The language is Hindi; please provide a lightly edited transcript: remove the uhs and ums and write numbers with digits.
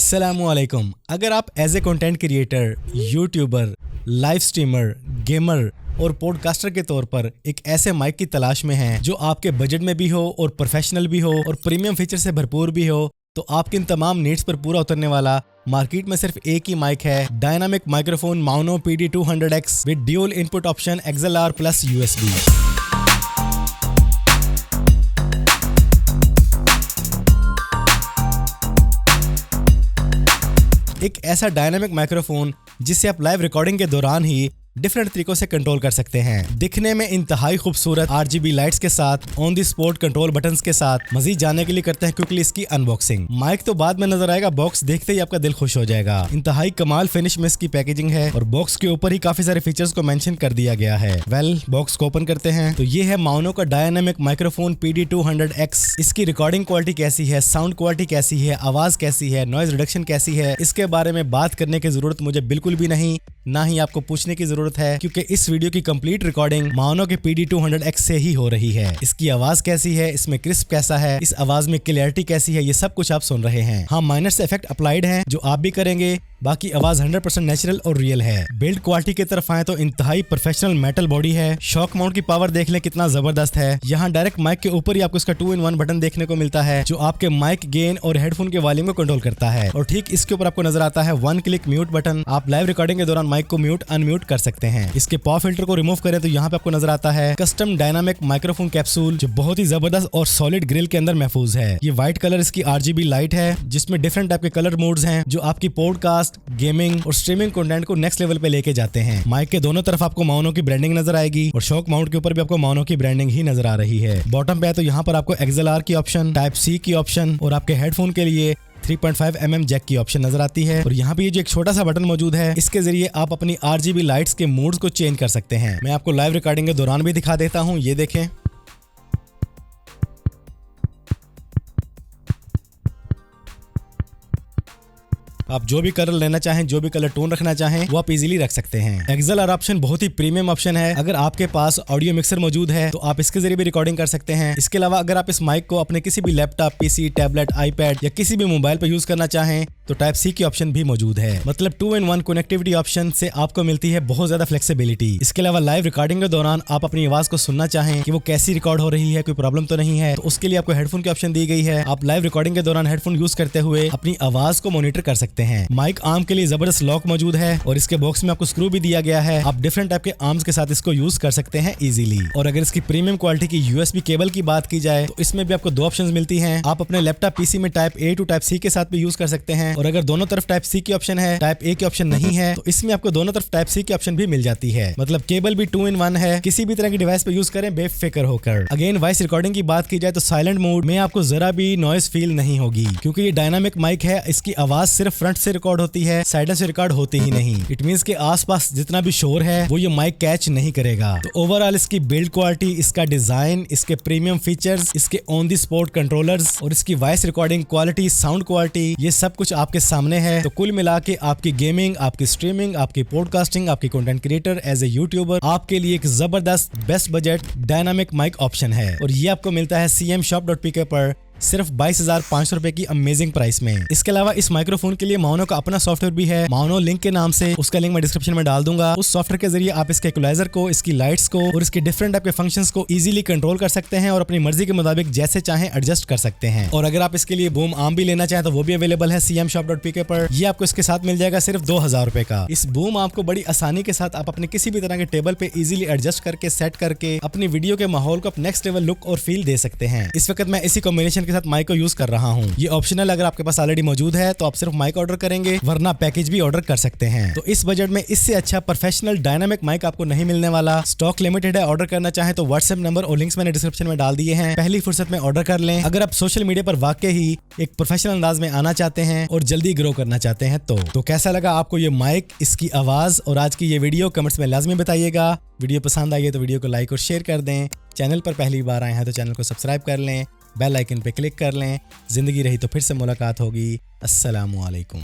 अस्सलामुअलैकुम। अगर आप as a content creator, YouTuber, live streamer, gamer और पॉडकास्टर के तौर पर एक ऐसे माइक की तलाश में हैं जो आपके बजट में भी हो और प्रोफेशनल भी हो और प्रीमियम फीचर से भरपूर भी हो, तो आपके इन तमाम नीड्स पर पूरा उतरने वाला मार्केट में सिर्फ एक ही माइक है, dynamic microphone माउनो PD200X with dual input option XLR plus USB। एक ऐसा डायनामिक माइक्रोफोन जिसे आप लाइव रिकॉर्डिंग के दौरान ही डिफरेंट तरीकों से कंट्रोल कर सकते हैं। दिखने में इंतहाई खूबसूरत RGB लाइट्स के साथ, on the spot control buttons के साथ। मजीद जानने के लिए करते हैं क्विकली इसकी अनबॉक्सिंग। माइक तो बाद में नजर आएगा, बॉक्स देखते ही आपका दिल खुश हो जाएगा। इंतहाई कमाल फिनिश में इसकी पैकेजिंग है और बॉक्स के ऊपर ही काफी सारे फीचर्स को मेंशन कर दिया गया है। बॉक्स को ओपन करते हैं तो ये है माउनो का डायनामिक माइक्रोफोन PD200X। इसकी रिकॉर्डिंग क्वालिटी कैसी है, साउंड क्वालिटी कैसी है, आवाज कैसी है, नॉइज रिडक्शन कैसी है, इसके बारे में बात करने की जरूरत मुझे बिल्कुल भी नहीं, ना ही आपको पूछने की जरूरत है, क्योंकि इस वीडियो की कंप्लीट रिकॉर्डिंग माउनो के PD200X से ही हो रही है। इसकी आवाज कैसी है, इसमें क्रिस्प कैसा है, इस आवाज में क्लियरिटी कैसी है, ये सब कुछ आप सुन रहे हैं। हाँ, माइनर से इफेक्ट अप्लाइड है जो आप भी करेंगे, बाकी आवाज 100% नेचुरल और रियल है। बिल्ड क्वालिटी की तरफ आए तो इंतहाई प्रोफेशनल मेटल बॉडी है। शॉक माउंट की पावर देख लें कितना जबरदस्त है। यहाँ डायरेक्ट माइक के ऊपर ही आपको इसका 2-in-1 बटन देखने को मिलता है जो आपके माइक गेन और हेडफोन के वॉल्यूम को कंट्रोल करता है। और ठीक इसके ऊपर आपको नजर आता है 1 क्लिक म्यूट बटन। आप लाइव रिकॉर्डिंग के दौरान माइक को म्यूट अनम्यूट कर सकते हैं। इसके पॉप फिल्टर को रिमूव करें तो यहाँ पे आपको नजर आता है कस्टम डायनामिक माइक्रोफोन कैप्सूल जो बहुत ही जबरदस्त और सॉलिड ग्रिल के अंदर महफूज है। ये व्हाइट कलर इसकी RGB लाइट है जिसमें डिफरेंट टाइप के कलर मोड्स हैं जो आपकी पॉडकास्ट, गेमिंग और स्ट्रीमिंग कंटेंट को नेक्स्ट लेवल पे लेके जाते हैं। माइक के दोनों तरफ आपको माउनो की ब्रांडिंग नजर आएगी और शॉक माउंट के ऊपर भी आपको माउनो की ब्रांडिंग ही नजर आ रही है। बॉटम पे है तो यहाँ पर आपको XLR की ऑप्शन, Type-C की ऑप्शन और आपके हेडफोन के लिए 3.5mm जैक की ऑप्शन नजर आती है। और यहाँ पे ये जो एक छोटा सा बटन मौजूद है, इसके जरिए आप अपनी RGB लाइट्स के मूड्स को चेंज कर सकते हैं। मैं आपको लाइव रिकॉर्डिंग के दौरान भी दिखा देता हूँ, ये देखें। आप जो भी कलर लेना चाहें, जो भी कलर टोन रखना चाहें, वो आप इजीली रख सकते हैं। XLR ऑप्शन बहुत ही प्रीमियम ऑप्शन है। अगर आपके पास ऑडियो मिक्सर मौजूद है तो आप इसके जरिए भी रिकॉर्डिंग कर सकते हैं। इसके अलावा अगर आप इस माइक को अपने किसी भी लैपटॉप, PC, टैबलेट, iPad या किसी भी मोबाइल पर यूज करना चाहें तो Type-C की ऑप्शन भी मौजूद है। मतलब 2-in-1 कनेक्टिविटी ऑप्शन से आपको मिलती है बहुत ज्यादा फ्लेक्सिबिलिटी। इसके अलावा लाइव रिकॉर्डिंग के दौरान आप अपनी आवाज को सुनना चाहें कि वो कैसी रिकॉर्ड हो रही है, कोई प्रॉब्लम तो नहीं है, तो उसके लिए आपको हेडफोन की ऑप्शन दी गई है। आप लाइव रिकॉर्डिंग के दौरान हेडफोन यूज करते हुए अपनी आवाज को मॉनिटर कर सकते हैं। माइक आर्म के लिए जबरदस्त लॉक मौजूद है और इसके बॉक्स में आपको स्क्रू भी दिया गया है। आप डिफरेंट टाइप के आर्म्स के साथ इसको यूज कर सकते हैं इजीली। और अगर इसकी प्रीमियम क्वालिटी की USB केबल की बात की जाए तो इसमें भी आपको 2 ऑप्शंस मिलती हैं। आप अपने लैपटॉप, PC में Type-A to Type-C के साथ भी यूज कर सकते हैं। और अगर दोनों तरफ Type-C की ऑप्शन है, Type-A की ऑप्शन नहीं है, तो इसमें आपको दोनों तरफ Type-C की ऑप्शन भी मिल जाती है। मतलब केबल भी 2-in-1 है। किसी भी तरह की डिवाइस पे यूज करें बेफिक्र होकर। अगेन वॉइस रिकॉर्डिंग की बात की जाए तो साइलेंट मोड में आपको जरा भी नॉइज फील नहीं होगी, क्योंकि ये डायनामिक माइक है। इसकी आवाज सिर्फ फ्रंट से रिकॉर्ड होती है, साइड से रिकॉर्ड होती ही नहीं। इट मींस के आसपास जितना भी शोर है वो ये माइक कैच नहीं करेगा। तो ओवरऑल इसकी बिल्ड क्वालिटी, इसका डिजाइन, इसके प्रीमियम फीचर्स, इसके ऑन द स्पॉट कंट्रोलर्स और इसकी voice recording quality, sound quality, ये सब कुछ आपके सामने है। तो कुल मिला के आपकी गेमिंग, आपकी स्ट्रीमिंग, आपकी पॉडकास्टिंग, आपकी content creator, as a YouTuber, आपके लिए एक जबरदस्त best budget dynamic mic option है। और ये आपको मिलता है cmshop.pk पर सिर्फ 22,500 रुपए की अमेजिंग प्राइस में। इसके अलावा इस माइक्रोफोन के लिए माउनो का अपना सॉफ्टवेयर भी है, माउनो लिंक के नाम से। उसका लिंक मैं डिस्क्रिप्शन में डाल दूंगा। उस सॉफ्टवेयर के जरिए आप इसके इक्वलाइजर को, इसकी लाइट्स को और इसके डिफरेंट टाइप के फंक्शंस को इजीली कंट्रोल कर सकते हैं और अपनी मर्जी के मुताबिक जैसे चाहें एडजस्ट कर सकते हैं। और अगर आप इसके लिए बूम आर्म भी लेना चाहें तो वो भी अवेलेबल है cmshop.pk पर। ये आपको इसके साथ मिल जाएगा सिर्फ 2,000 रुपए का। इस बूम आर्म को बड़ी आसानी के साथ आप अपने किसी भी तरह के टेबल पे इजीली एडजस्ट करके, सेट करके अपनी वीडियो के माहौल को नेक्स्ट लेवल लुक और फील दे सकते हैं। इस वक्त मैं इसी कॉम्बिनेशन के साथ माइक को यूज कर रहा हूं। ये ऑप्शनल, अगर आपके पास ऑलरेडी मौजूद है तो आप सिर्फ माइक ऑर्डर करेंगे, वरना पैकेज भी ऑर्डर कर सकते हैं। तो इस बजट में इससे अच्छा प्रोफेशनल डायनामिक माइक आपको नहीं मिलने वाला। स्टॉक लिमिटेड है। ऑर्डर करना चाहें तो व्हाट्सएप नंबर और लिंक्स मैंने डिस्क्रिप्शन में डाल दिए हैं, पहली फुर्सत में ऑर्डर कर लें। अगर आप सोशल मीडिया पर वाकई ही एक प्रोफेशनल अंदाज में आना चाहते हैं और जल्दी ग्रो करना चाहते हैं तो कैसा लगा आपको ये माइक, इसकी आवाज और आज की ये वीडियो कमेंट्स में लाजमी बताइएगा। वीडियो पसंद आई है तो वीडियो को लाइक और शेयर कर दें। चैनल पर पहली बार आए हैं तो चैनल को सब्सक्राइब कर लें, बेल आइकन पे क्लिक कर लें। जिंदगी रही तो फिर से मुलाकात होगी। अस्सलामुअलैकुम।